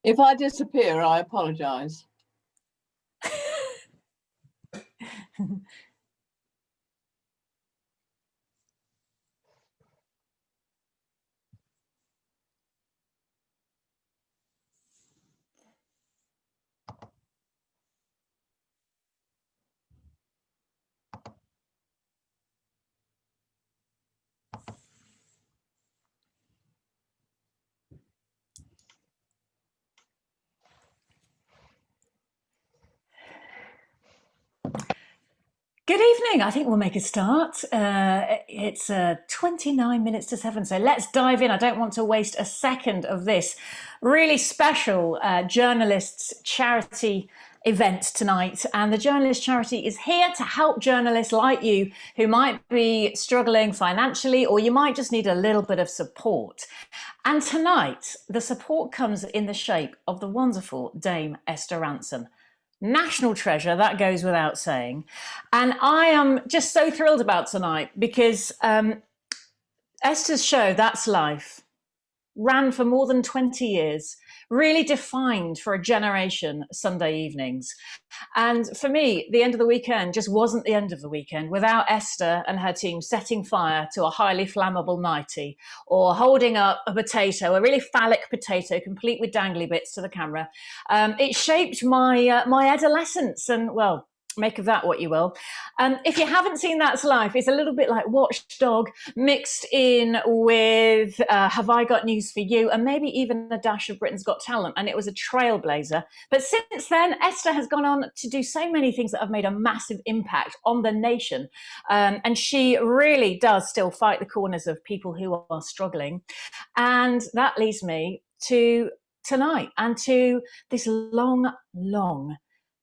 If I disappear, I apologise. Good evening. I think we'll make a start. It's 29 minutes to 7, so let's dive in. I don't want to waste a second of this really special journalists' charity event tonight. And the Journalist Charity is here to help journalists like you who might be struggling financially, or you might just need a little bit of support. And tonight, the support comes in the shape of the wonderful Dame Esther Rantzen. National treasure, that goes without saying. And I am just so thrilled about tonight because Esther's show, That's Life, ran for more than 20 years, really defined for a generation Sunday evenings. And for me, the end of the weekend just wasn't the end of the weekend without Esther and her team setting fire to a highly flammable nightie, or holding up a potato, a really phallic potato, complete with dangly bits to the camera. It shaped my adolescence, and well, make of that what you will. If you haven't seen That's Life, it's a little bit like Watchdog mixed in with Have I Got News for You, and maybe even a dash of Britain's Got Talent, and it was a trailblazer. But since then, Esther has gone on to do so many things that have made a massive impact on the nation, and she really does still fight the corners of people who are struggling. And that leads me to tonight and to this long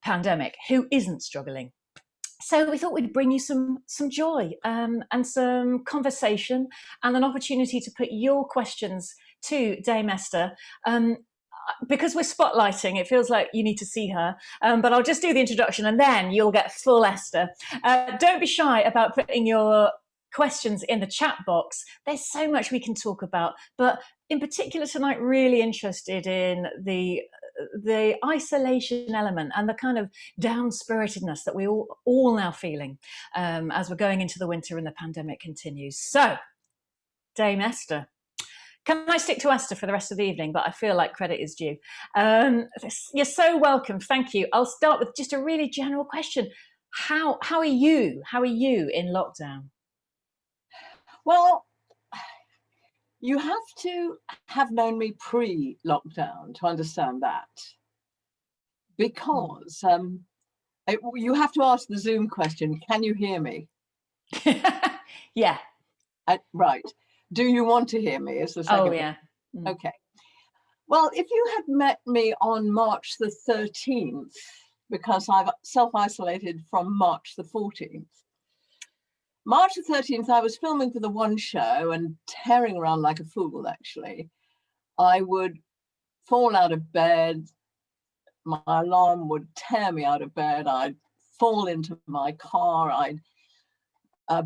pandemic. Who isn't struggling? So we thought we'd bring you some joy and some conversation and an opportunity to put your questions to Dame Esther. Because we're spotlighting, it feels like you need to see her, but I'll just do the introduction and then you'll get full Esther. Don't be shy about putting your questions in the chat box. There's so much we can talk about, but in particular tonight, really interested in the isolation element and the kind of down-spiritedness that we all now feeling as we're going into the winter and the pandemic continues. So, Dame Esther. Can I stick to Esther for the rest of the evening? But I feel like credit is due. You're so welcome. Thank you. I'll start with just a really general question. How are you? How are you in lockdown? Well, you have to have known me pre-lockdown to understand that, because you have to ask the Zoom question, can you hear me? Yeah. Right. Do you want to hear me is the second. Oh, yeah. Okay. Well, if you had met me on March the 13th, because I've self-isolated from March the 14th, March the 13th, I was filming for the One show and tearing around like a fool, actually. I would fall out of bed. My alarm would tear me out of bed. I'd fall into my car. I'd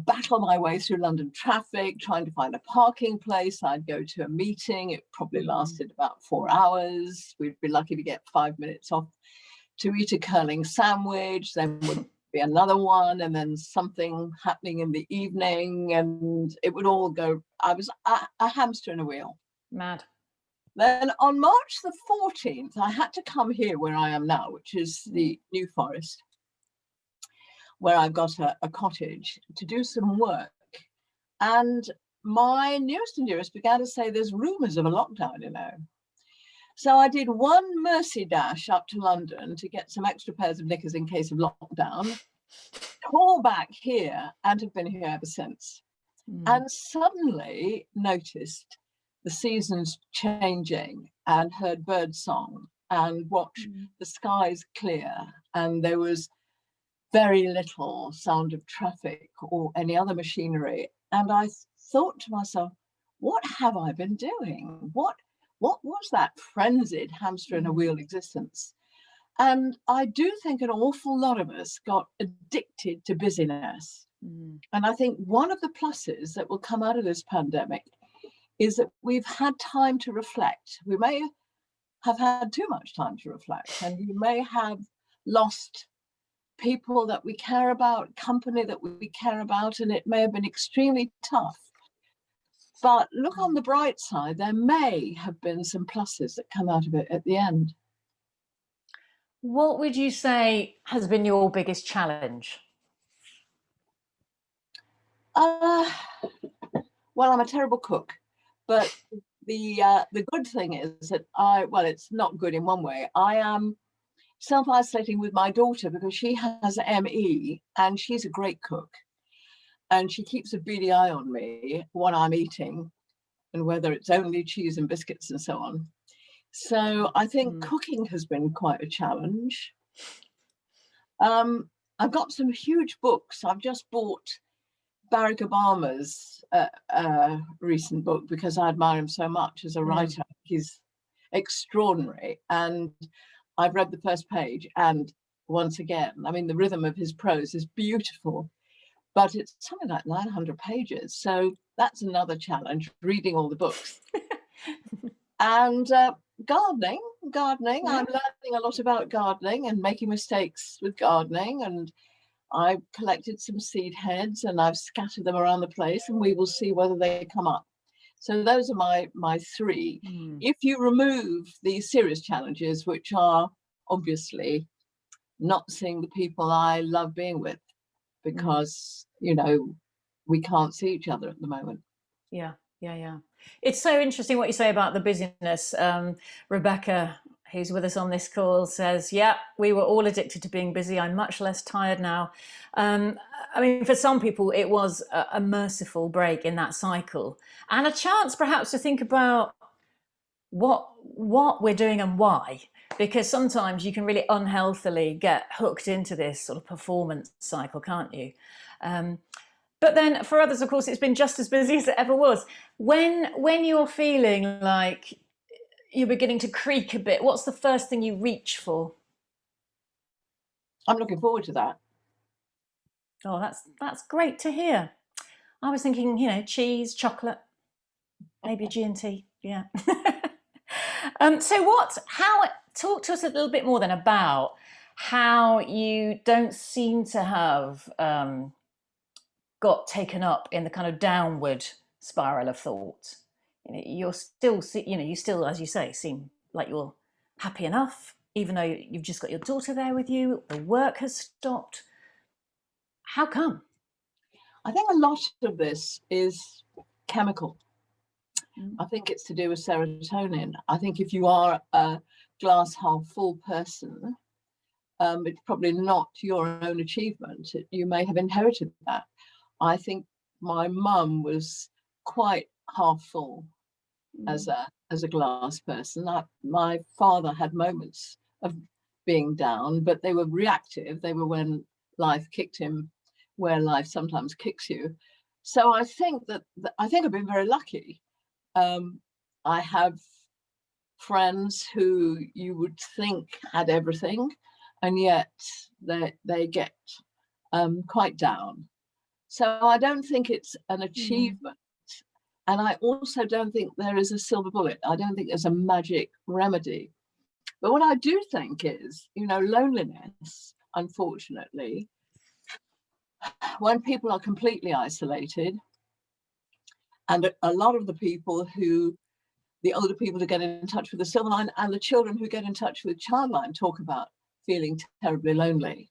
battle my way through London traffic, trying to find a parking place. I'd go to a meeting. It probably lasted about 4 hours. We'd be lucky to get 5 minutes off to eat a curling sandwich. Then would be another one, and then something happening in the evening, and it would all go. I was a hamster in a wheel. Mad. Then on March the 14th, I had to come here where I am now, which is the New Forest, where I've got a cottage, to do some work. And my nearest and dearest began to say, there's rumours of a lockdown, you know. So I did one mercy dash up to London to get some extra pairs of knickers in case of lockdown, call back here, and have been here ever since. And suddenly noticed the seasons changing and heard bird song and watched the skies clear, and there was very little sound of traffic or any other machinery. And I thought to myself, what have I been doing? What was that frenzied hamster in a wheel existence? And I do think an awful lot of us got addicted to busyness. And I think one of the pluses that will come out of this pandemic is that we've had time to reflect. We may have had too much time to reflect, and you may have lost people that we care about, company that we care about, and it may have been extremely tough. But look on the bright side, there may have been some pluses that come out of it at the end. What would you say has been your biggest challenge? Well, I'm a terrible cook, but the good thing is that well, it's not good in one way. I am self-isolating with my daughter because she has ME and she's a great cook. And she keeps a beady eye on me, what I'm eating, and whether it's only cheese and biscuits and so on. So I think cooking has been quite a challenge. I've got some huge books. I've just bought Barack Obama's recent book because I admire him so much as a writer. He's extraordinary. And I've read the first page, and once again, I mean, the rhythm of his prose is beautiful, but it's something like 900 pages. So that's another challenge, reading all the books. And gardening. Yeah. I'm learning a lot about gardening and making mistakes with gardening. And I've collected some seed heads and I've scattered them around the place, and we will see whether they come up. So those are my three. If you remove the serious challenges, which are obviously not seeing the people I love being with, because, you know, we can't see each other at the moment. Yeah. It's so interesting what you say about the busyness. Rebecca, who's with us on this call, says, yeah, we were all addicted to being busy. I'm much less tired now. I mean, for some people, it was a merciful break in that cycle and a chance perhaps to think about what we're doing and why, because sometimes you can really unhealthily get hooked into this sort of performance cycle, can't you? But then for others, of course, it's been just as busy as it ever was. When you're feeling like you're beginning to creak a bit, what's the first thing you reach for? I'm looking forward to that. Oh, that's great to hear. I was thinking, you know, cheese, chocolate, maybe a G&T. Yeah. So talk to us a little bit more then about how you don't seem to have got taken up in the kind of downward spiral of thought. You know, you still, as you say, seem like you're happy enough, even though you've just got your daughter there with you, the work has stopped. How come? I think a lot of this is chemical. I think it's to do with serotonin. I think if you are a glass half full person, it's probably not your own achievement. You may have inherited that. I think my mum was quite half full as a glass person. My father had moments of being down, but they were reactive. They were when life kicked him, where life sometimes kicks you. So I think I've been very lucky. I have friends who you would think had everything, and yet they get quite down. So I don't think it's an achievement. And I also don't think there is a silver bullet. I don't think there's a magic remedy. But what I do think is, you know, loneliness, unfortunately, when people are completely isolated, and a lot of the older people who get in touch with the Childline and the children who get in touch with Childline talk about feeling terribly lonely.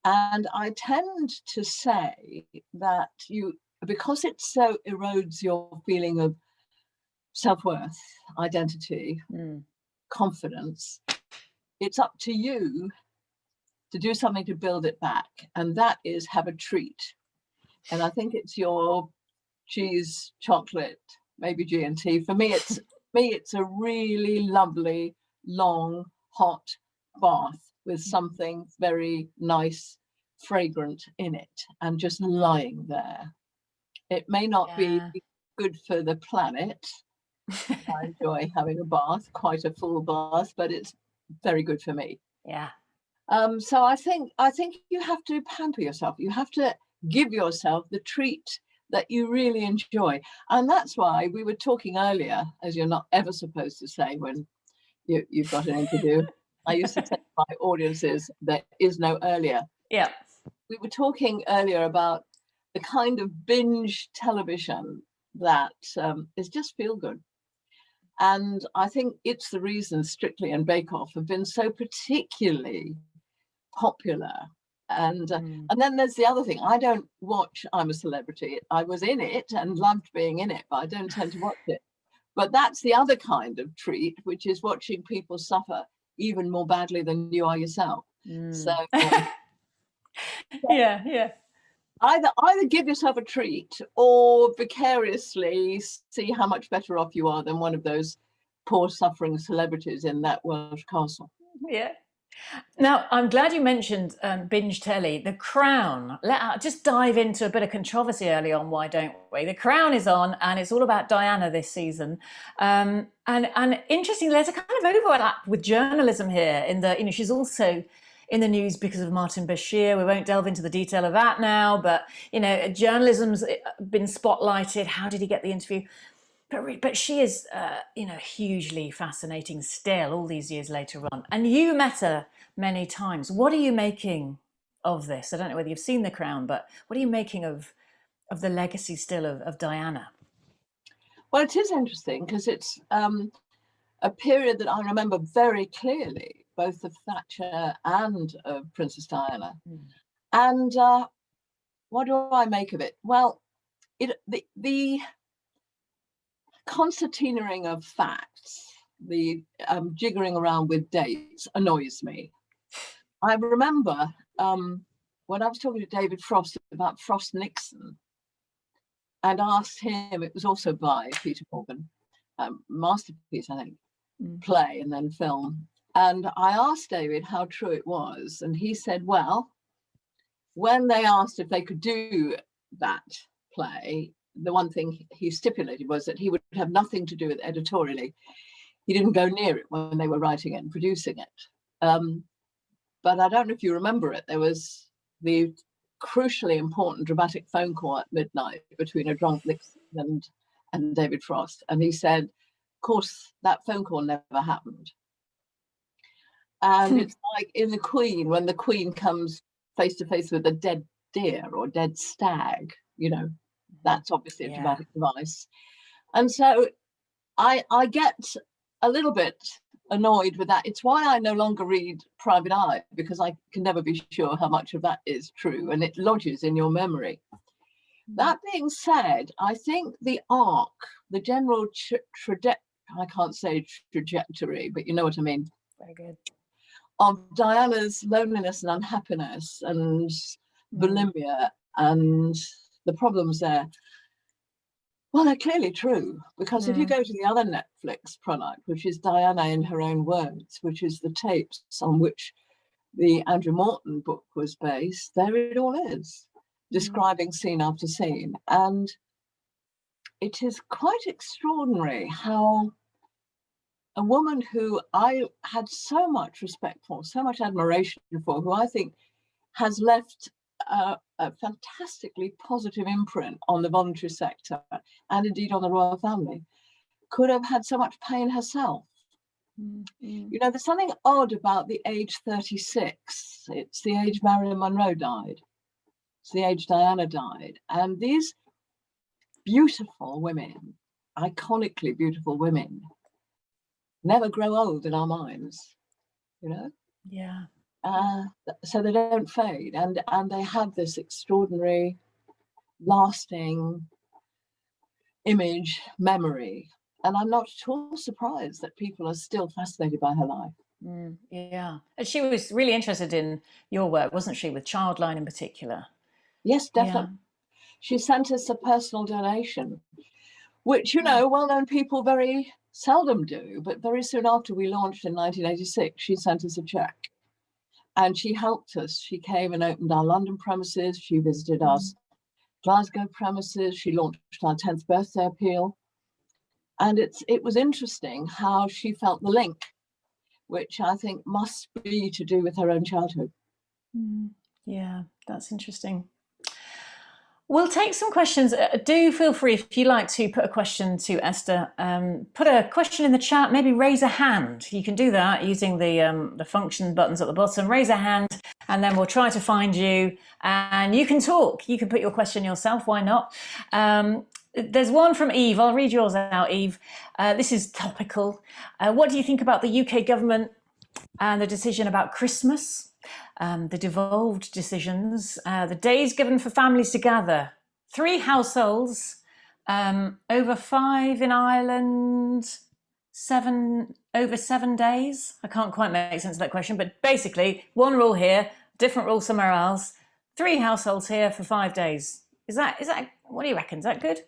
And I tend to say that because it so erodes your feeling of self-worth, identity, confidence, it's up to you to do something to build it back. And that is have a treat. And I think it's your cheese, chocolate, maybe G&T. For me, it's a really lovely, long, hot bath with something very nice, fragrant in it, and just lying there. It may not be good for the planet. I enjoy having a bath, quite a full bath, but it's very good for me. Yeah. So I think you have to pamper yourself. You have to give yourself the treat that you really enjoy. And that's why we were talking earlier, as you're not ever supposed to say when you've got anything to do. I used to say to my audiences, there is no earlier. Yeah. We were talking earlier about the kind of binge television that is just feel good. And I think it's the reason Strictly and Bake Off have been so particularly popular. And then there's the other thing. I don't watch I'm a Celebrity. I was in it and loved being in it, but I don't tend to watch it. But that's the other kind of treat, which is watching people suffer even more badly than you are yourself. So yeah. Either give yourself a treat or vicariously see how much better off you are than one of those poor suffering celebrities in that Welsh castle. Yeah. Now, I'm glad you mentioned binge telly. The Crown. Let's just dive into a bit of controversy early on, why don't we? The Crown is on, and it's all about Diana this season. And interestingly, there's a kind of overlap with journalism here in that, she's also in the news because of Martin Bashir. We won't delve into the detail of that now, but, journalism's been spotlighted. How did he get the interview? But she is, hugely fascinating still, all these years later on. And you met her many times. What are you making of this? I don't know whether you've seen The Crown, but what are you making of the legacy still of Diana? Well, it is interesting because it's a period that I remember very clearly, both of Thatcher and of Princess Diana. And what do I make of it? Well, the concertinaing of facts, the jiggering around with dates annoys me. I remember when I was talking to David Frost about Frost Nixon and asked him, it was also by Peter Morgan, masterpiece, I think, play and then film. And I asked David how true it was. And he said, well, when they asked if they could do that play, the one thing he stipulated was that he would have nothing to do with it editorially. He didn't go near it when they were writing it and producing it. But I don't know if you remember it. There was the crucially important dramatic phone call at midnight between a drunk Nixon and David Frost. And he said, of course, that phone call never happened. And it's like in The Queen, when the Queen comes face to face with a dead deer or dead stag, that's obviously a dramatic device. And so I get a little bit annoyed with that. It's why I no longer read Private Eye, because I can never be sure how much of that is true, and it lodges in your memory. That being said, I think the arc, the general I can't say trajectory, but you know what I mean. Very good. Of Diana's loneliness and unhappiness and bulimia and the problems there, well, they're clearly true, because if you go to the other Netflix product, which is Diana in Her Own Words, which is the tapes on which the Andrew Morton book was based, there it all is, describing scene after scene. And it is quite extraordinary how a woman who I had so much respect for, so much admiration for, who I think has left a fantastically positive imprint on the voluntary sector and indeed on the royal family, could have had so much pain herself. There's something odd about the age 36. It's the age Marilyn Monroe died. It's the age Diana died. And these beautiful women, iconically beautiful women, never grow old in our minds, Yeah. So they don't fade, and they have this extraordinary, lasting image, memory. And I'm not at all surprised that people are still fascinated by her life. Yeah. And she was really interested in your work, wasn't she, with Childline in particular? Yes, definitely. Yeah. She sent us a personal donation, which, well-known people very seldom do, but very soon after we launched in 1986, she sent us a check. And she helped us. She came and opened our London premises. She visited our Glasgow premises. She launched our 10th birthday appeal. And it was interesting how she felt the link, which I think must be to do with her own childhood. Yeah, that's interesting. We'll take some questions. Do feel free, if you like to put a question to Esther, put a question in the chat, maybe raise a hand. You can do that using the function buttons at the bottom. Raise a hand and then we'll try to find you and you can talk. You can put your question yourself, why not? There's one from Eve. I'll read yours out, Eve. This is topical. What do you think about the UK government and the decision about Christmas? The devolved decisions, the days given for families to gather, 3 households, over 5 in Ireland, over 7 days. I can't quite make sense of that question, but basically 1 rule here, different rule somewhere else, 3 households here for 5 days. Is that, what do you reckon? Is that good?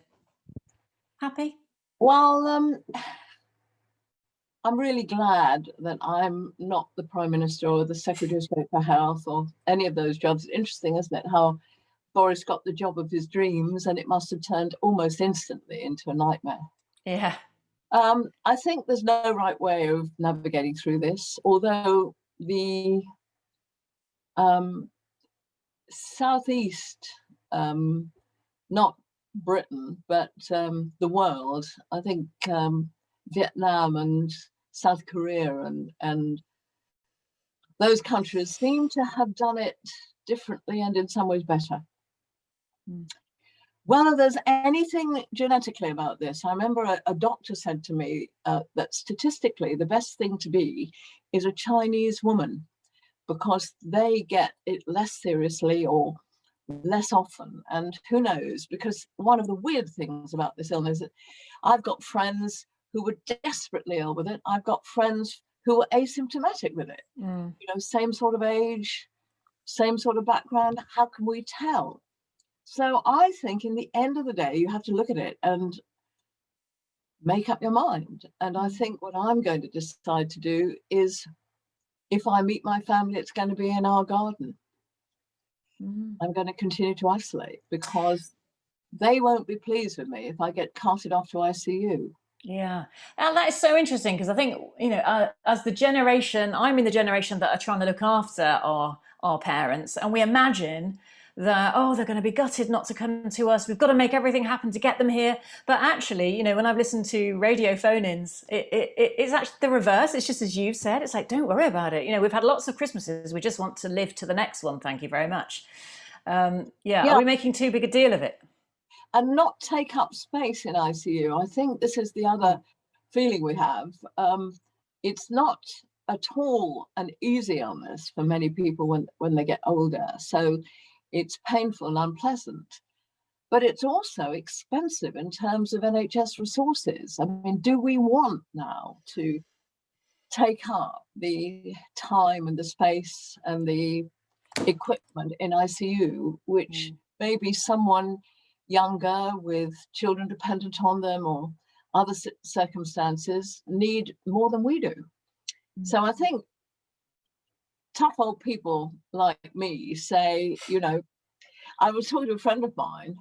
Happy? Well, I'm really glad that I'm not the Prime Minister or the Secretary of State for Health or any of those jobs. Interesting, isn't it, how Boris got the job of his dreams and it must have turned almost instantly into a nightmare. Yeah. I think there's no right way of navigating through this, although the Southeast, not Britain, but the world, I think Vietnam and South Korea and those countries seem to have done it differently and in some ways better. Whether there's anything genetically about this, I remember a doctor said to me that statistically the best thing to be is a Chinese woman because they get it less seriously or less often, and who knows, because one of the weird things about this illness is that I've got friends who were desperately ill with it. I've got friends who were asymptomatic with it. You know, same sort of age, same sort of background. How can we tell? So I think in the end of the day, you have to look at it and make up your mind. And I think what I'm going to decide to do is, if I meet my family, it's going to be in our garden. I'm going to continue to isolate because they won't be pleased with me if I get carted off to ICU. Yeah, and that is so interesting because I think, you know, as the generation, I'm in the generation that are trying to look after our parents, and we imagine that, oh, they're going to be gutted not to come to us. We've got to make everything happen to get them here. But actually, you know, when I've listened to radio phone-ins, it's actually the reverse. It's just as you've said. It's like, don't worry about it. You know, we've had lots of Christmases. We just want to live to the next one. Thank you very much. Yeah, are we making too big a deal of it? And not take up space in ICU. I think this is the other feeling we have. It's not at all an easy illness for many people when they get older. So it's painful and unpleasant. But it's also expensive in terms of NHS resources. I mean, do we want now to take up the time and the space and the equipment in ICU, which maybe someone younger with children dependent on them or other circumstances need more than we do? So I think tough old people like me say, you know, I was talking to a friend of mine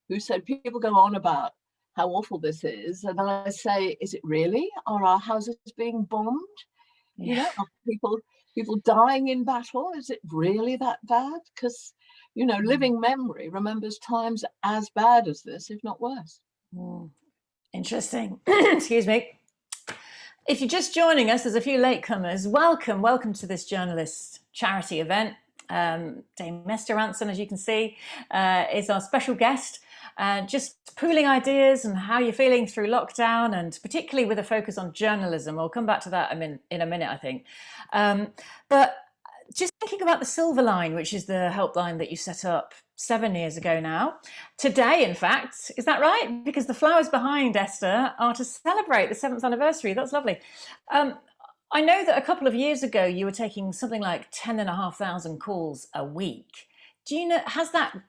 who said people go on about how awful this is, and I say, is it really? Are our houses being bombed? You know, are people dying in battle? Is it really that bad? Because, you know, living memory remembers times as bad as this, if not worse. Interesting. Excuse me. If you're just joining us, there's a few latecomers. Welcome to this journalist charity event. Dame Esther Rantzen, as you can see, is our special guest. Just pooling ideas and how you're feeling through lockdown, and particularly with a focus on journalism. We'll come back to that in a minute, I think. But just thinking about the Silverline, which is the helpline that you set up 7 years ago now. Today, in fact, is that right? Because the flowers behind, Esther, are to celebrate the 7th anniversary. That's lovely. I know that a couple of years ago you were taking something like 10,500 calls a week. Do you know, has that,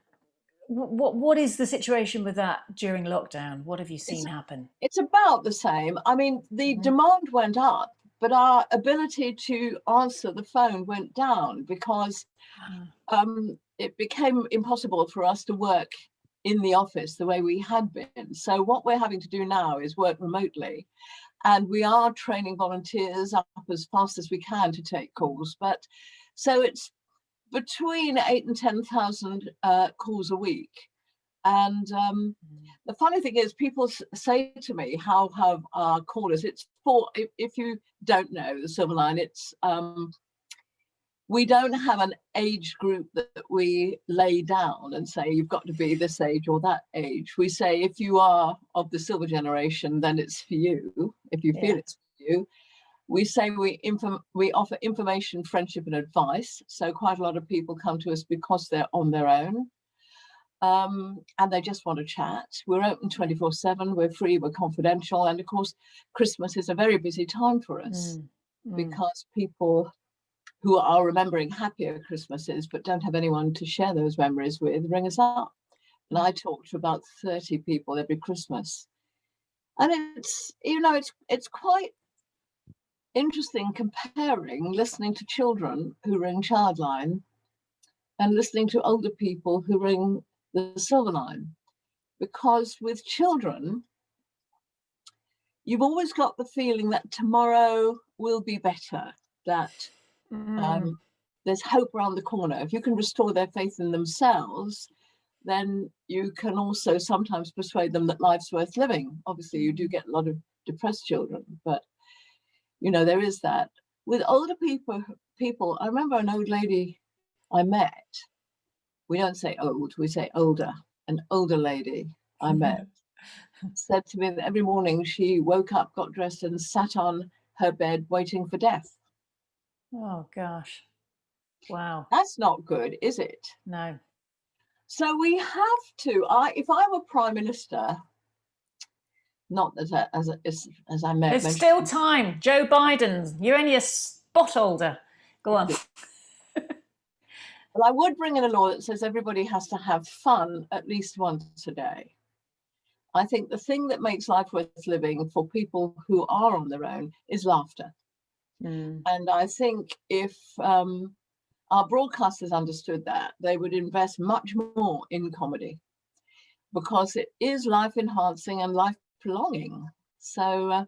what is the situation with that during lockdown? What have you seen happen? It's about the same. I mean, the demand went up, but our ability to answer the phone went down because it became impossible for us to work in the office the way we had been. So what we're having to do now is work remotely. And we are training volunteers up as fast as we can to take calls. But so it's between 8,000 and 10,000 calls a week. And the funny thing is, people say to me, how have our callers, it's for, if you don't know the Silver Line, it's, we don't have an age group that we lay down and say, you've got to be this age or that age. We say, if you are of the silver generation, then it's for you, if you feel it's for you. We say we offer information, friendship and advice. So quite a lot of people come to us because they're on their own. And they just want to chat. We're open 24/7, we're free, we're confidential. And of course, Christmas is a very busy time for us because people who are remembering happier Christmases but don't have anyone to share those memories with ring us up. And I talk to about 30 people every Christmas. And it's, you know, it's quite interesting comparing listening to children who ring Childline and listening to older people who ring the Silver Line, because with children, you've always got the feeling that tomorrow will be better, that there's hope around the corner. If you can restore their faith in themselves, then you can also sometimes persuade them that life's worth living. Obviously, you do get a lot of depressed children, but you know, there is that. With older people, I remember an old lady I met. We don't say old, we say older. An older lady I met said to me that every morning she woke up, got dressed and sat on her bed waiting for death. Oh, gosh. Wow. That's not good, is it? No. So we have to, if I were Prime Minister, not that as I met. There's still time. Joe Biden, you're only a spot older. Go on. Well, I would bring in a law that says everybody has to have fun at least once a day. I think the thing that makes life worth living for people who are on their own is laughter. And I think if our broadcasters understood that, they would invest much more in comedy, because it is life enhancing and life prolonging. So,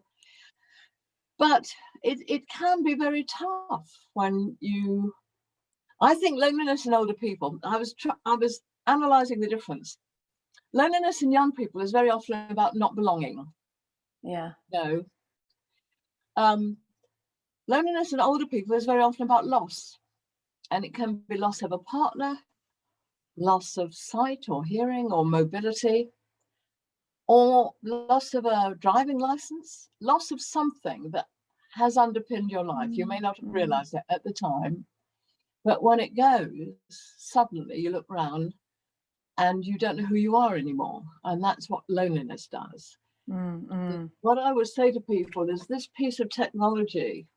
but it can be very tough when you, I think loneliness in older people, I was analysing the difference. Loneliness in young people is very often about not belonging. Yeah. No. Loneliness in older people is very often about loss. And it can be loss of a partner, loss of sight or hearing or mobility, or loss of a driving license, loss of something that has underpinned your life. You may not have realised it at the time, but when it goes, suddenly you look around and you don't know who you are anymore. And that's what loneliness does. What I would say to people is this piece of technology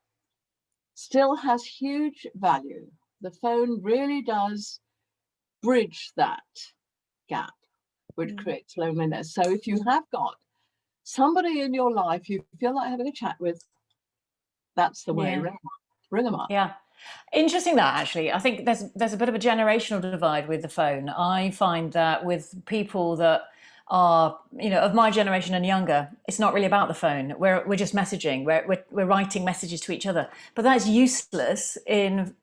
still has huge value. The phone really does bridge that gap, which creates loneliness. So if you have got somebody in your life you feel like having a chat with, that's the way. Ring them up. Yeah. Interesting that, actually. I think there's a bit of a generational divide with the phone. I find that with people that are, you know, of my generation and younger, it's not really about the phone. We're just messaging. We're writing messages to each other, but that's useless in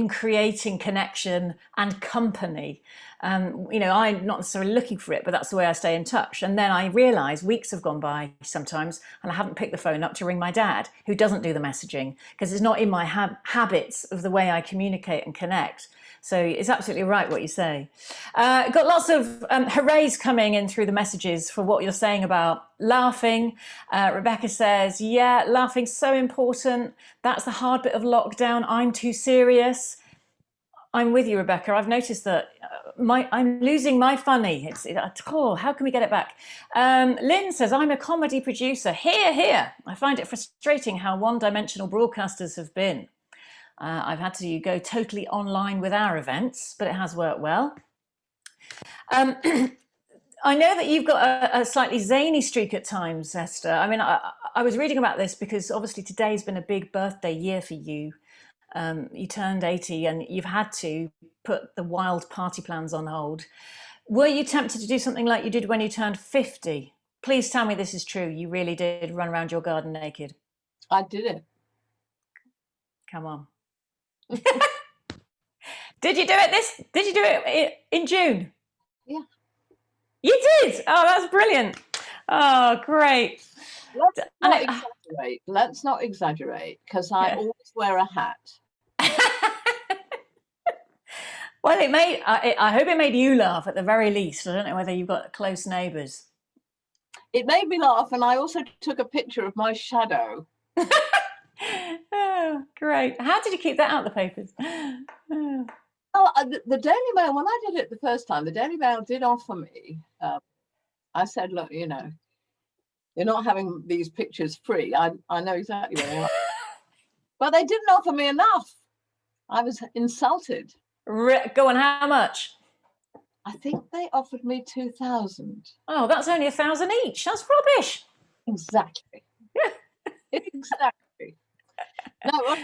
creating connection and company. You know, I'm not necessarily looking for it, but that's the way I stay in touch. And then I realise weeks have gone by sometimes and I haven't picked the phone up to ring my dad, who doesn't do the messaging, because it's not in my habits of the way I communicate and connect. So it's absolutely right what you say. Got lots of hoorays coming in through the messages for what you're saying about laughing. Rebecca says, yeah, laughing's so important. That's the hard bit of lockdown. I'm too serious. I'm with you, Rebecca. I've noticed that I'm losing my funny. How can we get it back? Lynn says, I'm a comedy producer. Here. I find it frustrating how one-dimensional broadcasters have been. I've had to go totally online with our events, but it has worked well. I know that you've got a slightly zany streak at times, Esther. I mean, I was reading about this because obviously today's been a big birthday year for you. You turned 80 and you've had to put the wild party plans on hold. Were you tempted to do something like you did when you turned 50? Please tell me this is true. You really did run around your garden naked. I did it. Come on. Did you do it in June? Yeah. You did? Oh, that's brilliant. Oh, great. Let's not exaggerate, because I Yeah. always wear a hat. Well, it made. I hope it made you laugh at the very least. I don't know whether you've got close neighbours. It made me laugh, and I also took a picture of my shadow. Oh, great. How did you keep that out of the papers? Oh. Oh, the Daily Mail, when I did it the first time, the Daily Mail did offer me. I said, look, you're not having these pictures free. I know exactly where they are. But they didn't offer me enough. I was insulted. Go on, how much? I think they offered me 2,000. Oh, that's only 1,000 each. That's rubbish. Exactly. Exactly. No,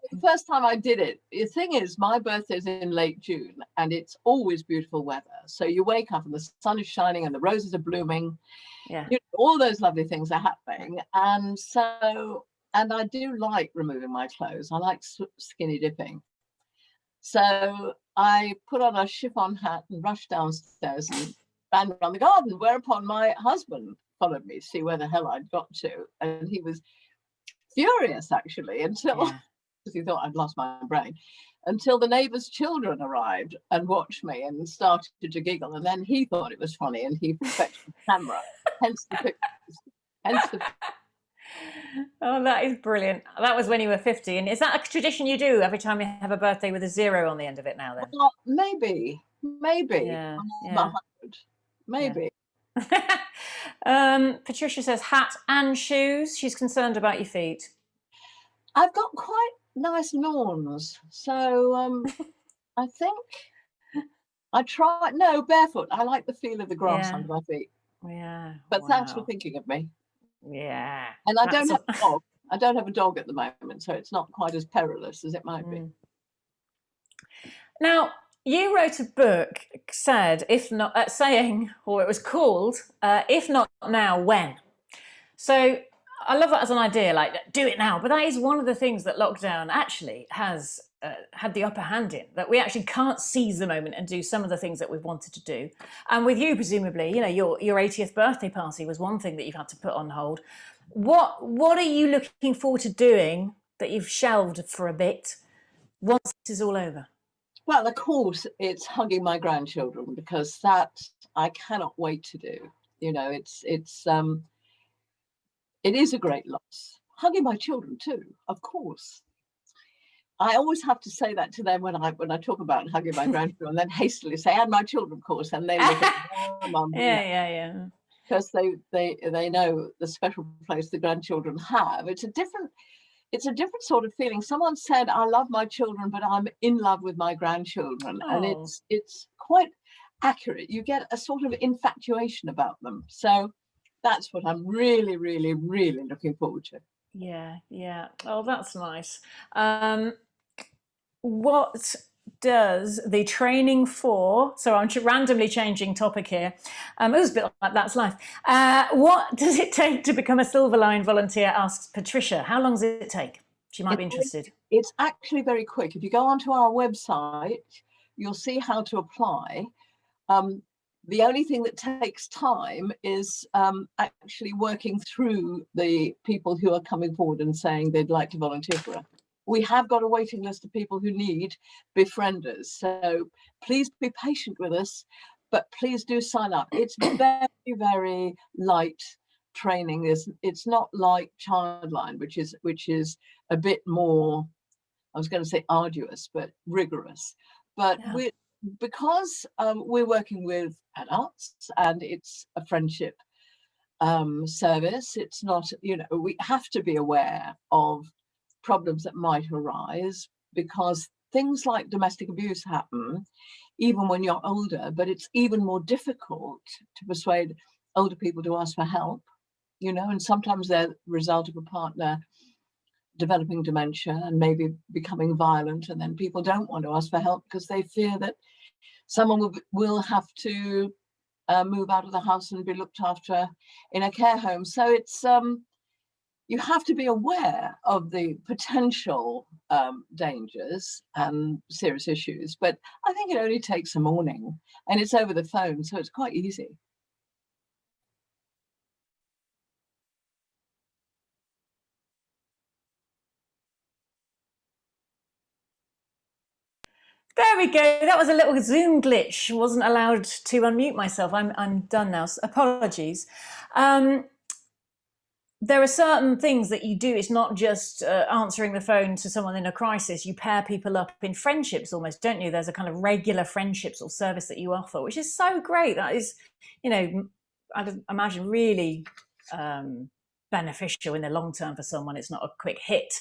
the first time I did it, the thing is, my birthday's in late June, and it's always beautiful weather. So you wake up and the sun is shining and the roses are blooming. Yeah. All those lovely things are happening. And I do like removing my clothes. I like skinny dipping. So I put on a chiffon hat and rushed downstairs and ran around the garden, whereupon my husband followed me to see where the hell I'd got to. And he was furious, actually, until because he thought I'd lost my brain, until the neighbours' children arrived and watched me and started to giggle. And then he thought it was funny and he fetched the camera, hence the pictures. Oh, that is brilliant. That was when you were 50. And is that a tradition you do every time you have a birthday with a 0 on the end of it now then? Well, maybe. Yeah. I'm 100. Maybe. Yeah. Patricia says hat and shoes. She's concerned about your feet. I've got quite nice lawns, so I think I try. No, barefoot. I like the feel of the grass under my feet. Yeah. But thanks for thinking of me. Yeah. And I don't have a dog. I don't have a dog at the moment, so it's not quite as perilous as it might be. Now, you wrote a book saying, or it was called, If Not Now, When? So I love that as an idea, like do it now. But that is one of the things that lockdown actually has had the upper hand in, that we actually can't seize the moment and do some of the things that we've wanted to do. And with you, presumably, your 80th birthday party was one thing that you've had to put on hold. What are you looking forward to doing that you've shelved for a bit once this is all over? Well, of course, it's hugging my grandchildren, because that I cannot wait to do. It is a great loss. Hugging my children too, of course. I always have to say that to them when I talk about hugging my grandchildren, and then hastily say, and my children, of course, and they look at me, Mum. Yeah. Because they know the special place the grandchildren have. It's a different sort of feeling. Someone said, I love my children, but I'm in love with my grandchildren. Oh. And it's quite accurate. You get a sort of infatuation about them. So that's what I'm really, really, really looking forward to. Yeah. Oh, that's nice. What does the training for, so I'm randomly changing topic here. It was a bit like That's Life. What does it take to become a Silverline volunteer, asks Patricia. How long does it take? She might be interested. It's actually very quick. If you go onto our website, you'll see how to apply. The only thing that takes time is actually working through the people who are coming forward and saying they'd like to volunteer for us. We have got a waiting list of people who need befrienders. So please be patient with us, but please do sign up. It's very, very light training. It's not like Childline, which is a bit more, I was going to say arduous, but rigorous. But because we're working with adults and it's a friendship service, it's not, we have to be aware of problems that might arise, because things like domestic abuse happen even when you're older, but it's even more difficult to persuade older people to ask for help, and sometimes they're the result of a partner developing dementia and maybe becoming violent, and then people don't want to ask for help because they fear that someone will have to move out of the house and be looked after in a care home. So it's you have to be aware of the potential dangers and serious issues, but I think it only takes a morning, and it's over the phone, so it's quite easy. There we go. That was a little Zoom glitch. Wasn't allowed to unmute myself. I'm done now. Apologies. There are certain things that you do. It's not just answering the phone to someone in a crisis. You pair people up in friendships almost, don't you? There's a kind of regular friendships or service that you offer, which is so great. That is, I'd imagine really beneficial in the long term for someone. It's not a quick hit.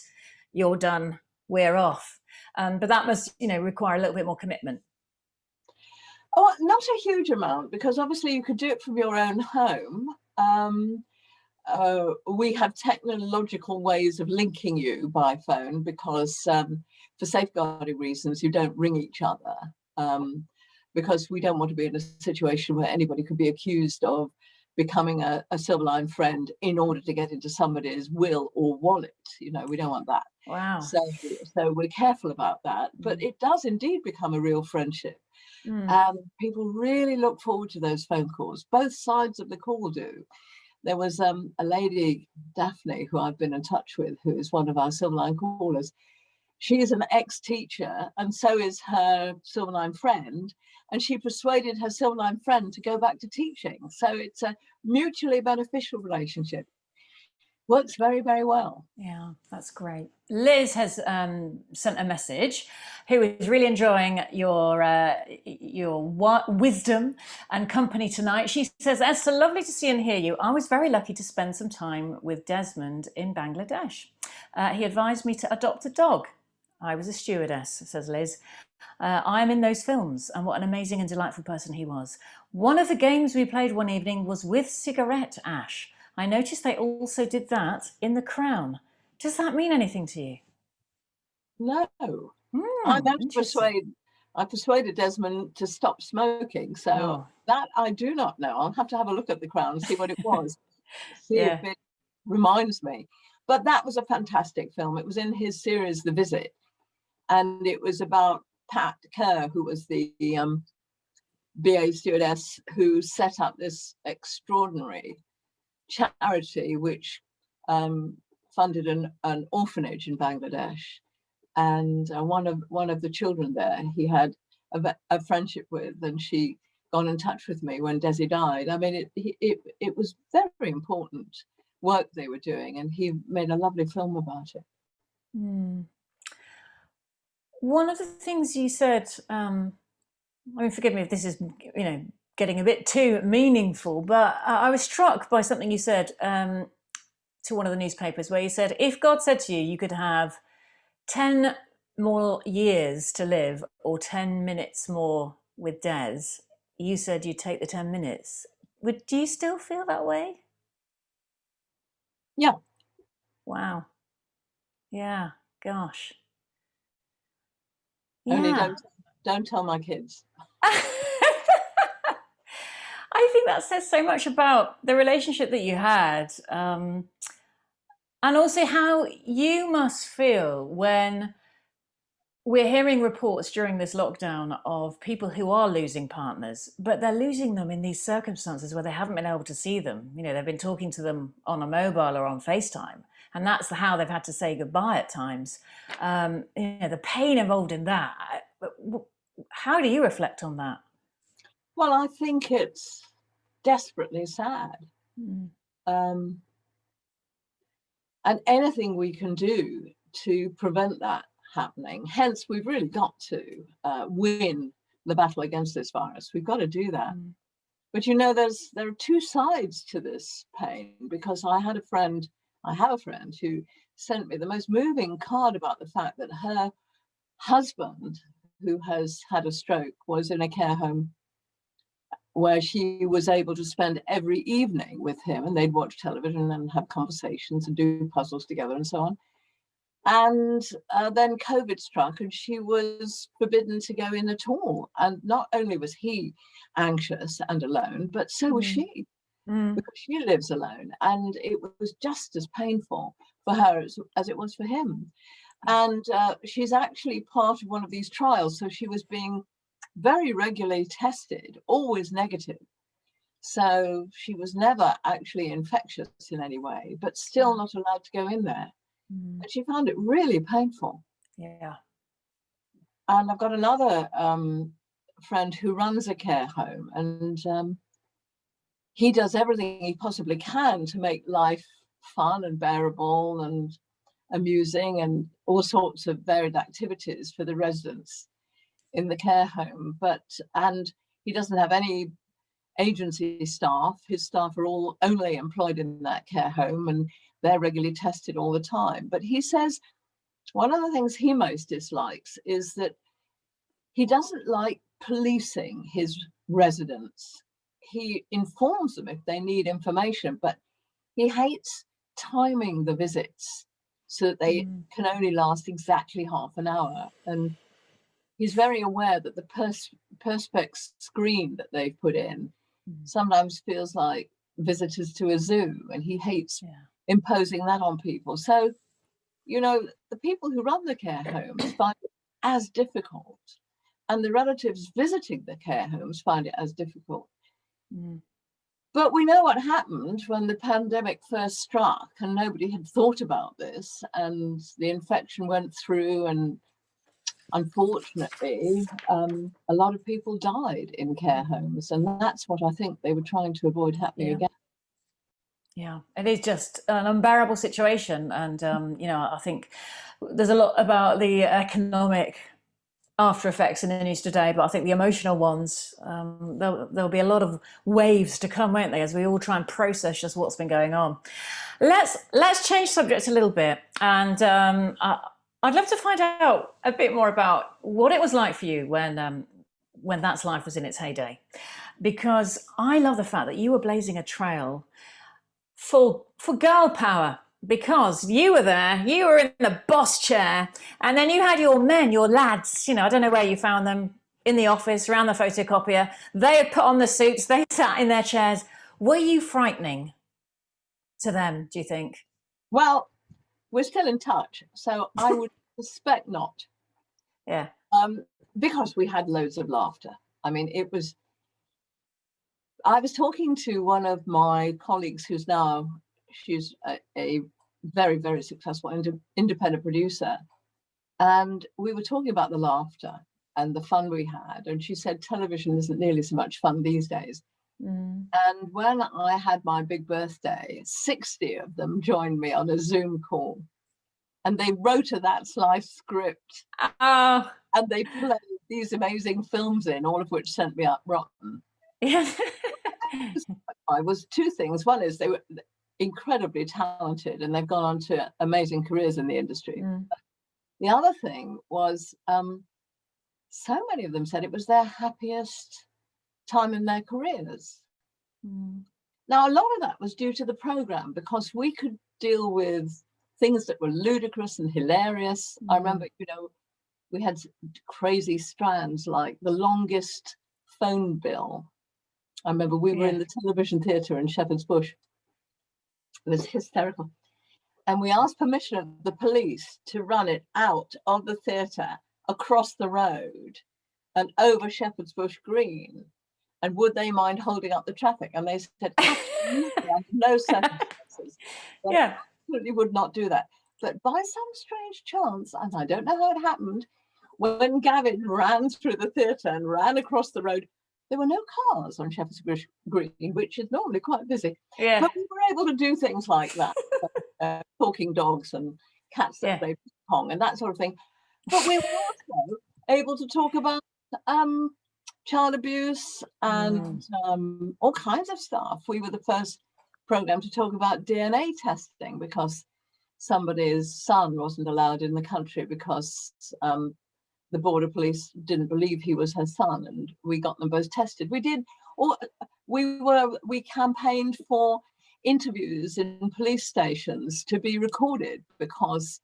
You're done. We're off. But that must, require a little bit more commitment. Oh, not a huge amount, because obviously you could do it from your own home. We have technological ways of linking you by phone because for safeguarding reasons, you don't ring each other, because we don't want to be in a situation where anybody could be accused of becoming a Silverline friend in order to get into somebody's will or wallet. We don't want that. Wow. So we're careful about that, but it does indeed become a real friendship. People really look forward to those phone calls. Both sides of the call do. There was a lady, Daphne, who I've been in touch with, who is one of our Silverline callers. She is an ex-teacher, and so is her Silverline friend, and she persuaded her Silverline friend to go back to teaching. So it's a mutually beneficial relationship. Works very, very well. Yeah, that's great. Liz has sent a message, who is really enjoying your wisdom and company tonight. She says, Esther, lovely to see and hear you. I was very lucky to spend some time with Desmond in Bangladesh. He advised me to adopt a dog. I was a stewardess, says Liz. I am in those films, and what an amazing and delightful person he was. One of the games we played one evening was with cigarette ash. I noticed they also did that in The Crown. Does that mean anything to you? No. I persuaded Desmond to stop smoking. So that I do not know. I'll have to have a look at The Crown and see what it was. See if it reminds me. But that was a fantastic film. It was in his series, The Visit. And it was about Pat Kerr, who was the BA stewardess who set up this extraordinary charity which funded an orphanage in Bangladesh, and one of the children there he had a friendship with, and she got in touch with me when Desi died. I mean, it was very important work they were doing, and he made a lovely film about it. One of the things you said, I mean, forgive me if this is getting a bit too meaningful, but I was struck by something you said to one of the newspapers, where you said, if God said to you, you could have 10 more years to live or 10 minutes more with Des, you said you'd take the 10 minutes. Do you still feel that way? Yeah. Wow. Yeah. Gosh. Only don't tell my kids. I think that says so much about the relationship that you had, and also how you must feel when we're hearing reports during this lockdown of people who are losing partners, but they're losing them in these circumstances where they haven't been able to see them. They've been talking to them on a mobile or on FaceTime, and that's how they've had to say goodbye at times. The pain involved in that. How do you reflect on that? Well, I think it's desperately sad. And anything we can do to prevent that happening. Hence, we've really got to win the battle against this virus. We've got to do that. But there are two sides to this pain, because I have a friend who sent me the most moving card about the fact that her husband, who has had a stroke, was in a care home where she was able to spend every evening with him, and they'd watch television and have conversations and do puzzles together and so on. And then COVID struck, and she was forbidden to go in at all. And not only was he anxious and alone, but so was she, because she lives alone. And it was just as painful for her as it was for him. And she's actually part of one of these trials. So she was being very regularly tested, always negative. So she was never actually infectious in any way, but still not allowed to go in there. And she found it really painful. Yeah. And I've got another friend who runs a care home, and he does everything he possibly can to make life fun and bearable and amusing, and all sorts of varied activities for the residents in the care home. And he doesn't have any agency staff. His staff are all only employed in that care home, and they're regularly tested all the time. But he says one of the things he most dislikes is that he doesn't like policing his residents. He informs them if they need information, but he hates timing the visits so that they can only last exactly half an hour. And he's very aware that the perspex screen that they've put in sometimes feels like visitors to a zoo, and he hates imposing that on people. So, you know, the people who run the care homes find it as difficult, and the relatives visiting the care homes find it as difficult. But we know what happened when the pandemic first struck, and nobody had thought about this, and the infection went through, and unfortunately, a lot of people died in care homes, and that's what I think they were trying to avoid happening again. Yeah, it is just an unbearable situation, and you know, I think there's a lot about the economic after effects in the news today, but I think the emotional ones, there'll be a lot of waves to come, won't they, as we all try and process just what's been going on. Let's change subjects a little bit, and I'd love to find out a bit more about what it was like for you when That's Life was in its heyday, because I love the fact that you were blazing a trail for girl power, because you were there, you were in the boss chair, and then you had your men, your lads, you know, I don't know where you found them, in the office, around the photocopier. They had put on the suits, they sat in their chairs. Were you frightening to them, do you think? Well, we're still in touch, so I would suspect not. Yeah. Because we had loads of laughter. I mean, I was talking to one of my colleagues she's a very, very successful independent producer. And we were talking about the laughter and the fun we had. And she said, television isn't nearly so much fun these days. And when I had my big birthday, 60 of them joined me on a Zoom call. And they wrote a That's Life script. And they played these amazing films in, all of which sent me up rotten. Yeah. I was two things. One is they were incredibly talented, and they've gone on to amazing careers in the industry. The other thing was so many of them said it was their happiest time in their careers. Now, a lot of that was due to the program, because we could deal with things that were ludicrous and hilarious. I remember, you know, we had crazy strands like the longest phone bill. I remember we were in the television theatre in Shepherd's Bush. It was hysterical. And we asked permission of the police to run it out of the theatre, across the road and over Shepherd's Bush Green. And would they mind holding up the traffic? And they said, absolutely, under no circumstances. They absolutely would not do that. But by some strange chance, and I don't know how it happened, when Gavin ran through the theatre and ran across the road, there were no cars on Shepherd's Bush Green, which is normally quite busy. But we were able to do things like that, talking dogs and cats that play ping pong and that sort of thing. But we were also able to talk about child abuse and all kinds of stuff. We were the first program to talk about DNA testing, because somebody's son wasn't allowed in the country because the border police didn't believe he was her son, and we got them both tested. We campaigned for interviews in police stations to be recorded, because,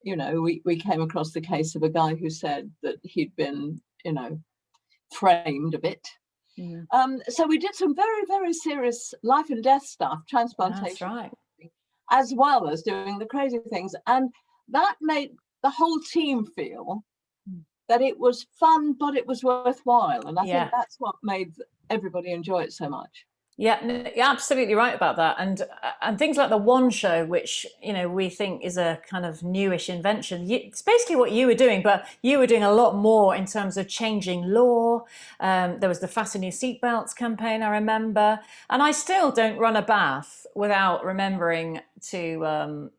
you know, we came across the case of a guy who said that he'd been, you know, framed a bit. So we did some very, very serious life and death stuff, transplantation, as well as doing the crazy things. And that made the whole team feel that it was fun, but it was worthwhile. And I think that's what made everybody enjoy it so much. Yeah, you're absolutely right about that, and things like the One Show, which we think is a kind of newish invention. It's basically what you were doing, but you were doing a lot more in terms of changing law. There was the Fasten Your Seatbelts campaign, I remember, and I still don't run a bath without remembering to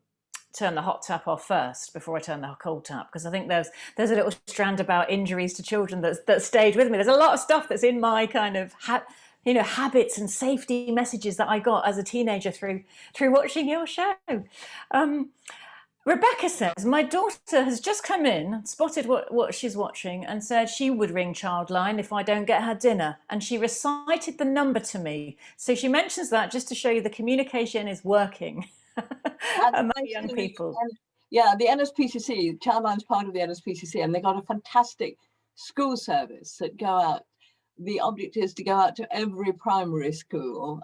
turn the hot tap off first before I turn the cold tap, because I think there's a little strand about injuries to children that stayed with me. There's a lot of stuff that's in my kind of habits and safety messages that I got as a teenager through watching your show. Rebecca says, my daughter has just come in, spotted what she's watching, and said she would ring Childline if I don't get her dinner. And she recited the number to me. So she mentions that just to show you the communication is working among young people. Yeah, the NSPCC, Childline's part of the NSPCC, and they got a fantastic school service that go out. The object is to go out to every primary school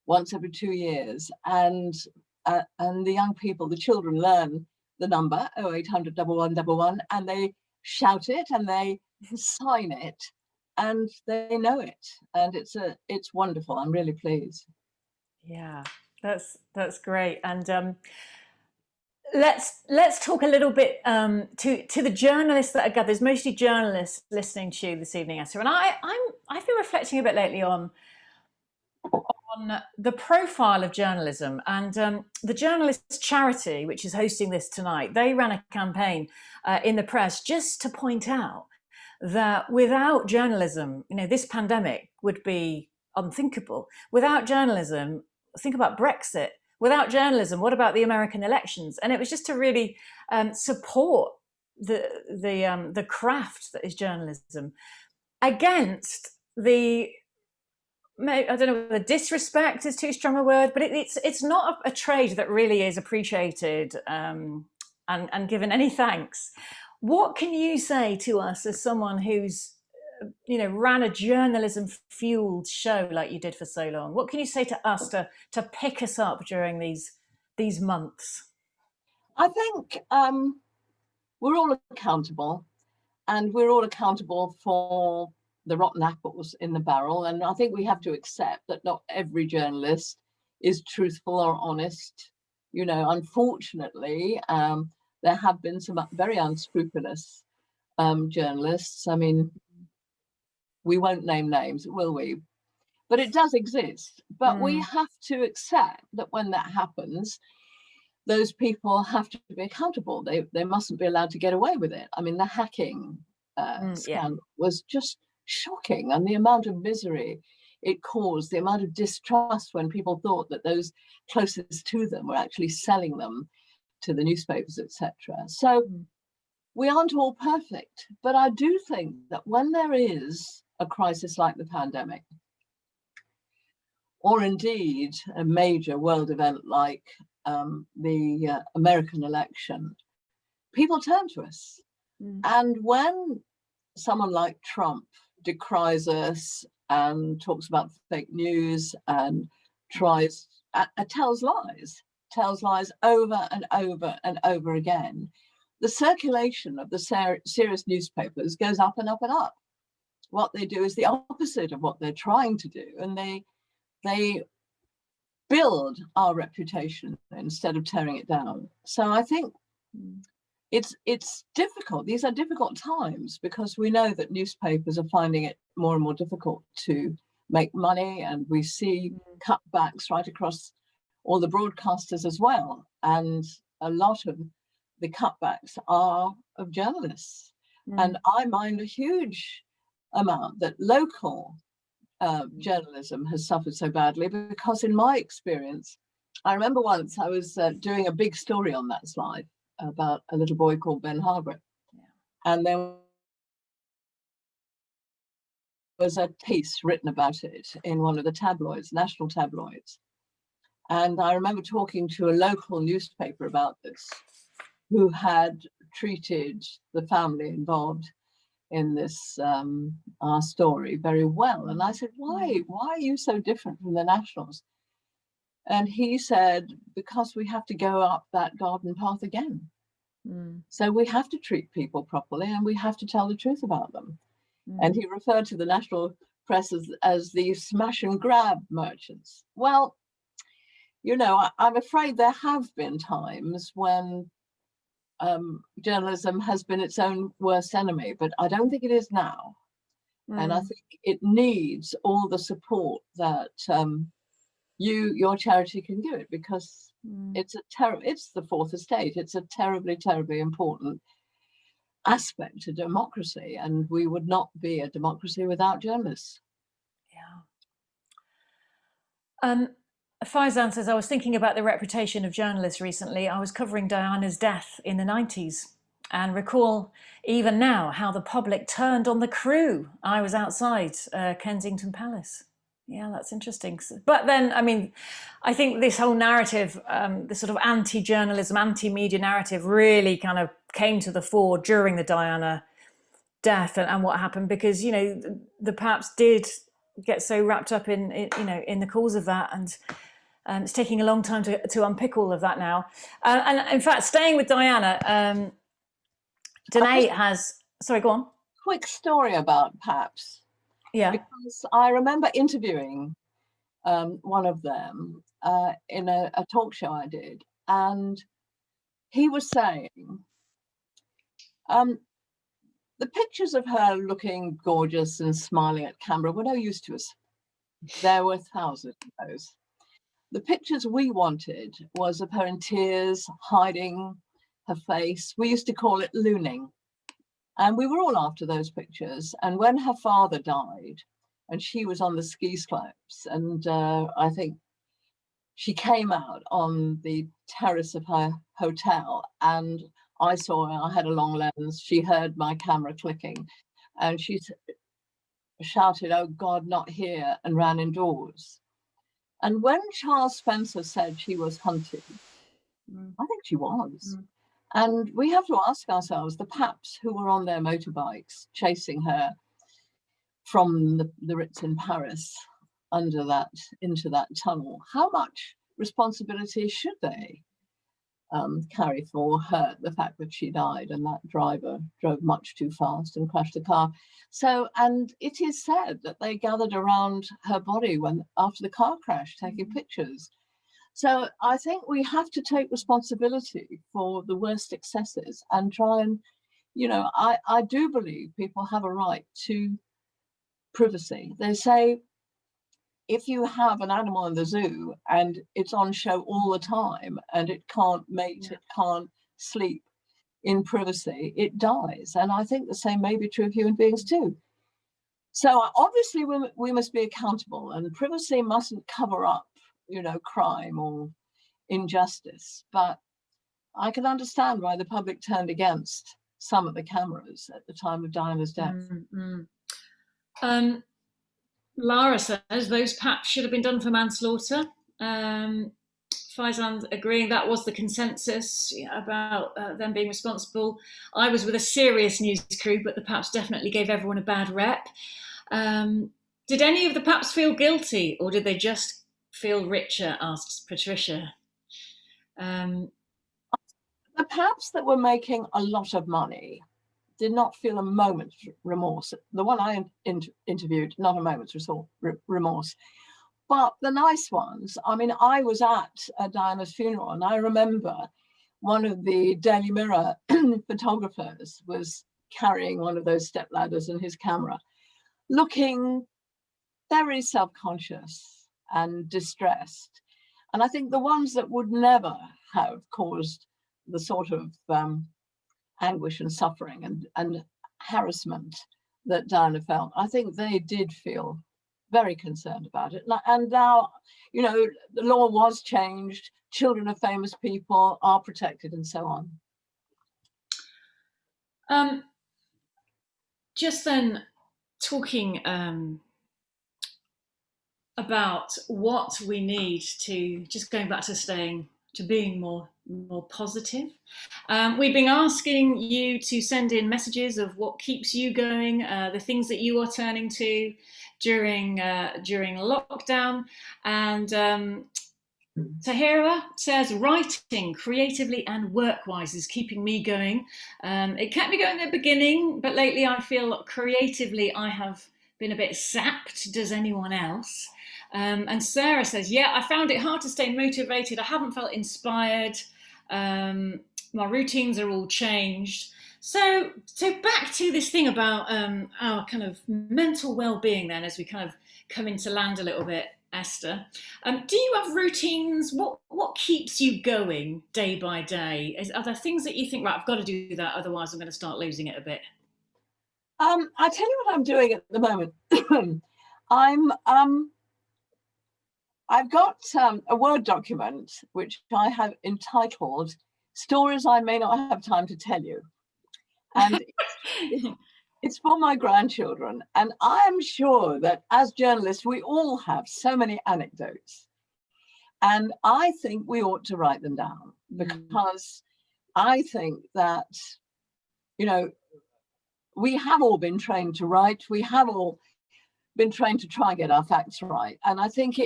once every 2 years, and the young people, the children, learn the number 0800 1111, and they shout it and they sign it, and they know it, and it's wonderful. I'm really pleased. Yeah, that's great. And let's talk a little bit to the journalists that are gathered. There's mostly journalists listening to you this evening, Esther, and I've been reflecting a bit lately on the profile of journalism, and the Journalists Charity, which is hosting this tonight, they ran a campaign in the press just to point out that without journalism, this pandemic would be unthinkable. Without journalism, think about Brexit. Without journalism, what about the American elections? And it was just to really support the craft that is journalism against the, I don't know whether disrespect is too strong a word, but it's not a trade that really is appreciated and given any thanks. What can you say to us as someone who's ran a journalism fueled show like you did for so long? What can you say to us to pick us up during these months? I think we're all accountable, and we're all accountable for the rotten apples in the barrel. And I think we have to accept that not every journalist is truthful or honest. Unfortunately, there have been some very unscrupulous journalists. I mean, we won't name names, will we? But it does exist. But we have to accept that when that happens, those people have to be accountable. They mustn't be allowed to get away with it. I mean, the hacking scandal was just shocking, and the amount of misery it caused, the amount of distrust when people thought that those closest to them were actually selling them to the newspapers, etc. So we aren't all perfect, but I do think that when there is a crisis like the pandemic, or indeed a major world event like the American election, people turn to us. And when someone like Trump decries us and talks about fake news and tells lies over and over and over again, the circulation of the serious newspapers goes up and up and up. What they do is the opposite of what they're trying to do, and they build our reputation instead of tearing it down. So I think it's difficult. These are difficult times because we know that newspapers are finding it more and more difficult to make money, and we see cutbacks right across all the broadcasters as well. And a lot of the cutbacks are of journalists. And I mind a huge amount that local journalism has suffered so badly, because in my experience, I remember once I was doing a big story on that slide about a little boy called Ben Hargrett, and there was a piece written about it in one of the tabloids, national tabloids. And I remember talking to a local newspaper about this, who had treated the family involved in this our story very well. And I said, why are you so different from the nationals? And he said, because we have to go up that garden path again. So we have to treat people properly, and we have to tell the truth about them. And he referred to the national press as the smash and grab merchants. Well, you know, I'm afraid there have been times when journalism has been its own worst enemy, but I don't think it is now. And I think it needs all the support that your charity can give it, because it's the fourth estate. It's a terribly, terribly important aspect to democracy, and we would not be a democracy without journalists. Yeah. Faizan says, I was thinking about the reputation of journalists recently. I was covering Diana's death in the 90s and recall even now how the public turned on the crew. I was outside Kensington Palace. Yeah, that's interesting. But then, I mean, I think this whole narrative, this sort of anti-journalism, anti-media narrative really kind of came to the fore during the Diana death and what happened, because, you know, the Paps did get so wrapped up in you know, in the cause of that, and it's taking a long time to unpick all of that now. And in fact, staying with Diana, Danae has, sorry, go on. Quick story about Paps. Yeah. Because I remember interviewing one of them in a talk show I did, and he was saying the pictures of her looking gorgeous and smiling at camera were no use to us. There were thousands of those. The pictures we wanted was of her in tears, hiding her face. We used to call it looning. And we were all after those pictures. And when her father died, and she was on the ski slopes, and I think she came out on the terrace of her hotel, and I saw her, I had a long lens, she heard my camera clicking, and she shouted, "Oh God, not here," and ran indoors. And when Charles Spencer said she was hunted, I think she was. And we have to ask ourselves, the Paps who were on their motorbikes chasing her from the Ritz in Paris into that tunnel, how much responsibility should they carry for her, the fact that she died and that driver drove much too fast and crashed the car? So, and it is said that they gathered around her body after the car crash, taking pictures. So I think we have to take responsibility for the worst excesses and try and, you know, I do believe people have a right to privacy. They say if you have an animal in the zoo and it's on show all the time and it can't mate, it can't sleep in privacy, it dies. And I think the same may be true of human beings too. So obviously we must be accountable, and privacy mustn't cover up, you know, crime or injustice. But I can understand why the public turned against some of the cameras at the time of Diana's death. Lara says those Paps should have been done for manslaughter. Faizan's agreeing that was the consensus about them being responsible. I was with a serious news crew, but the Paps definitely gave everyone a bad rep. Did any of the Paps feel guilty, or did they just feel richer, asks Patricia. The Paps that were making a lot of money did not feel a moment's remorse. The one I interviewed, not a moment's remorse. But the nice ones, I mean, I was at Diana's funeral, and I remember one of the Daily Mirror photographers was carrying one of those step ladders in his camera, looking very self-conscious and distressed. And I think the ones that would never have caused the sort of anguish and suffering and harassment that Diana felt, I think they did feel very concerned about it. And now, you know, the law was changed, children of famous people are protected and so on. Just then, talking about what we need to, just going back to being more positive. We've been asking you to send in messages of what keeps you going, the things that you are turning to during lockdown. And Tahira says, writing creatively and work-wise is keeping me going. It kept me going at the beginning, but lately I feel creatively I have been a bit sapped. Does anyone else? And Sarah says, yeah, I found it hard to stay motivated. I haven't felt inspired. My routines are all changed. So back to this thing about our kind of mental well-being then, as we kind of come into land a little bit, Esther. Do you have routines? What keeps you going day by day? Are there things that you think, right, I've got to do that, otherwise I'm going to start losing it a bit? I tell you what I'm doing at the moment. I've got a Word document which I have entitled "Stories I May Not Have Time to Tell You," and it's for my grandchildren. And I am sure that as journalists, we all have so many anecdotes, and I think we ought to write them down, because I think that, you know, we have all been trained to write. We have all been trained to try and get our facts right. And I think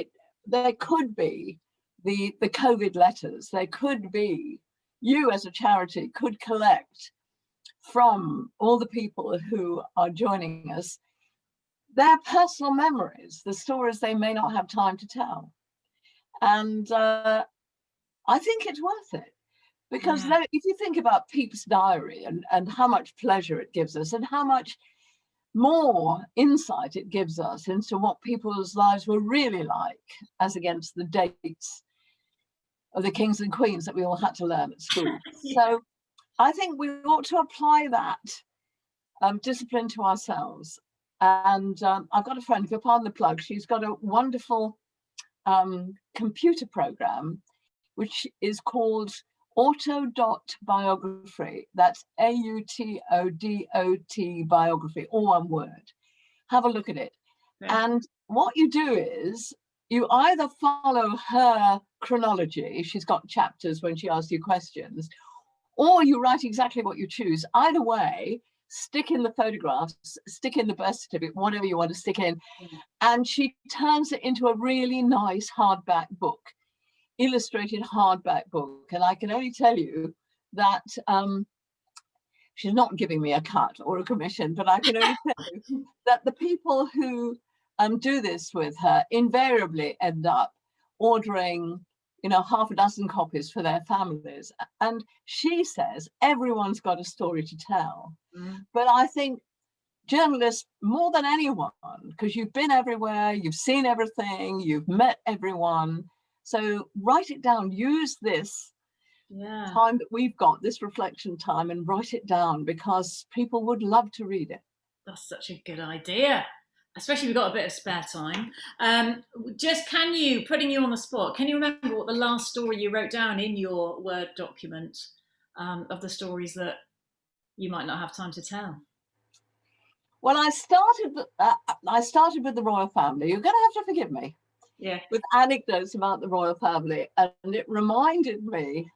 there could be the COVID letters. There could be, you as a charity could collect from all the people who are joining us their personal memories, the stories they may not have time to tell. And I think it's worth it. Because if you think about Pepys' diary and how much pleasure it gives us and how much more insight it gives us into what people's lives were really like, as against the dates of the kings and queens that we all had to learn at school. So I think we ought to apply that discipline to ourselves. And I've got a friend, if you'll pardon the plug, she's got a wonderful computer program, which is called Autodot Biography. That's AUTODOT biography, all one word. Have a look at it. Yeah. And what you do is you either follow her chronology, she's got chapters when she asks you questions, or you write exactly what you choose. Either way, stick in the photographs, stick in the birth certificate, whatever you want to stick in, and she turns it into a really nice hardback book. Illustrated hardback book. And I can only tell you that she's not giving me a cut or a commission, but I can only tell you that the people who do this with her invariably end up ordering, you know, half a dozen copies for their families. And she says everyone's got a story to tell. But I think journalists, more than anyone, because you've been everywhere, you've seen everything, you've met everyone. So write it down, use this time that we've got, this reflection time, and write it down, because people would love to read it. That's such a good idea, especially if we've got a bit of spare time. Putting you on the spot, can you remember what the last story you wrote down in your Word document of the stories that you might not have time to tell? Well, I started with the royal family. You're going to have to forgive me. Yeah. With anecdotes about the royal family, and it reminded me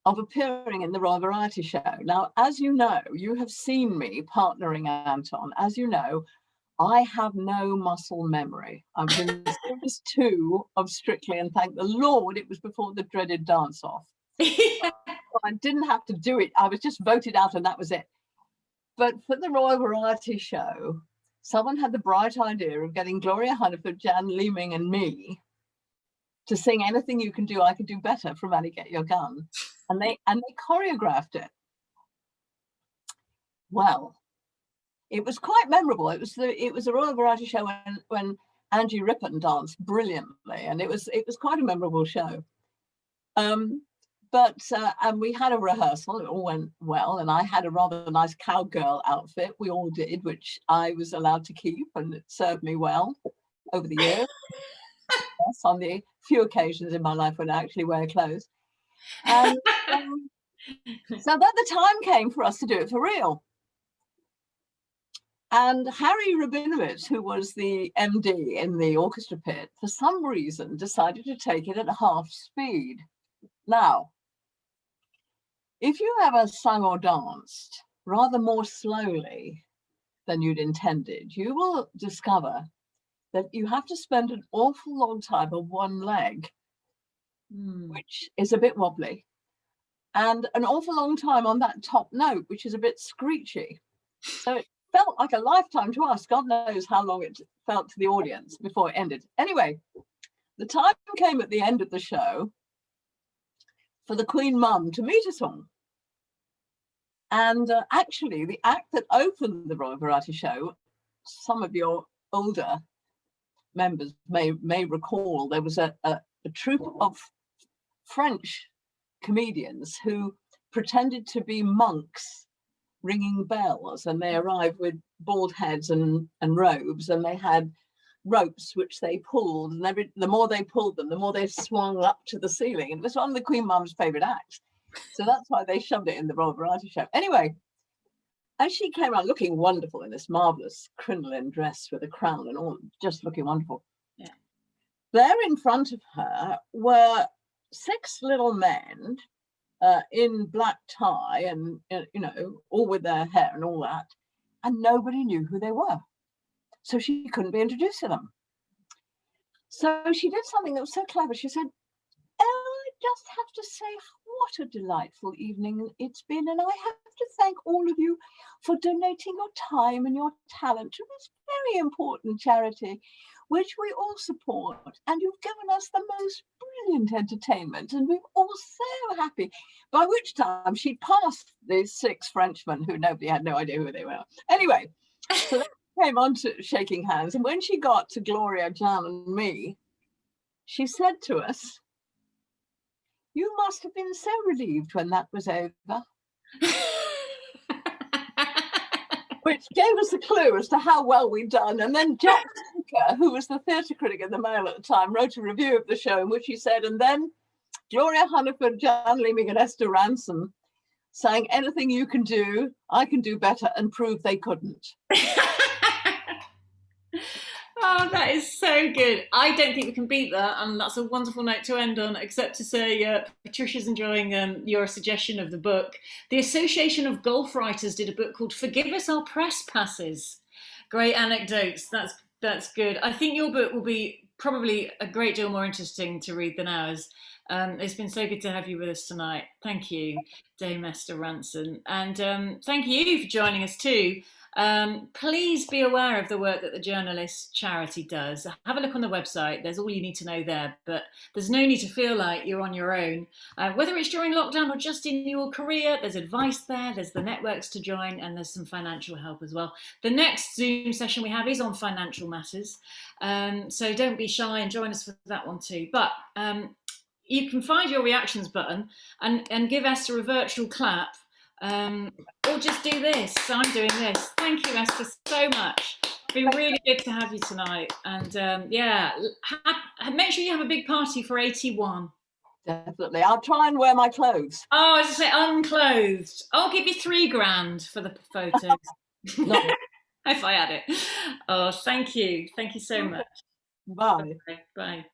of appearing in the Royal Variety Show. Now, as you know, you have seen me partnering Anton. As you know, I have no muscle memory. I was in series 2 of Strictly, and thank the Lord it was before the dreaded dance-off. I didn't have to do it. I was just voted out, and that was it. But for the Royal Variety Show, someone had the bright idea of getting Gloria Hunniford, Jan Leeming, and me to sing Anything You Can Do, I Can Do Better from Annie Get Your Gun. And they choreographed it. Well, it was quite memorable. It was a Royal Variety Show when Angie Rippon danced brilliantly, and it was quite a memorable show. And we had a rehearsal. It all went well, and I had a rather nice cowgirl outfit. We all did, which I was allowed to keep, and it served me well over the years. Yes, on the few occasions in my life when I actually wear clothes. And so then the time came for us to do it for real. And Harry Rabinowitz, who was the MD in the orchestra pit, for some reason decided to take it at half speed. Now, if you ever sung or danced rather more slowly than you'd intended, you will discover that you have to spend an awful long time on one leg, which is a bit wobbly, and an awful long time on that top note, which is a bit screechy. So it felt like a lifetime to us. God knows how long it felt to the audience before it ended. Anyway, the time came at the end of the show for the Queen Mum to meet us all. And actually, the act that opened the Royal Variety Show, some of your older members may recall, there was a troupe of French comedians who pretended to be monks ringing bells, and they arrived with bald heads and robes, and they had ropes which they pulled, and the more they pulled them, the more they swung up to the ceiling. And it was one of the Queen Mum's favourite acts. So that's why they shoved it in the Royal Variety Show. Anyway, as she came out looking wonderful in this marvellous crinoline dress with a crown and all, just looking wonderful. Yeah. There in front of her were 6 little men in black tie and, you know, all with their hair and all that. And nobody knew who they were. So she couldn't be introduced to them. So she did something that was so clever. She said, "Oh, I just have to say what a delightful evening it's been. And I have to thank all of you for donating your time and your talent to this very important charity, which we all support. And you've given us the most brilliant entertainment. And we're all so happy." By which time she'd passed these 6 Frenchmen who nobody had no idea who they were. Anyway, so that came on to shaking hands. And when she got to Gloria, Jan and me, she said to us, "You must have been so relieved when that was over." Which gave us a clue as to how well we'd done. And then Jock Tinker, who was the theatre critic in the Mail at the time, wrote a review of the show in which he said, "And then Gloria Hunniford, Jan Leeming and Esther Rantzen saying, 'Anything you can do, I can do better,' and prove they couldn't." Oh, that is so good. I don't think we can beat that, and that's a wonderful note to end on, except to say Patricia's enjoying your suggestion of the book. The Association of Golf Writers did a book called Forgive Us Our Press Passes. Great anecdotes. That's good. I think your book will be probably a great deal more interesting to read than ours. It's been so good to have you with us tonight. Thank you, Dame Esther Rantzen. And thank you for joining us too. Please be aware of the work that the Journalists Charity does. Have a look on the website. There's all you need to know there, but there's no need to feel like you're on your own. Whether it's during lockdown or just in your career, there's advice there, there's the networks to join, and there's some financial help as well. The next Zoom session we have is on financial matters, so don't be shy and join us for that one too. But you can find your reactions button and give Esther a virtual clap. Or just do this. So I'm doing this. Thank you, Esther, so much. It's been really good to have you tonight. And make sure you have a big party for 81. Definitely. I'll try and wear my clothes. Oh, as I say, unclothed. I'll give you $3,000 for the photos. If I had it. Oh, thank you. Thank you so much. Bye. Okay, bye.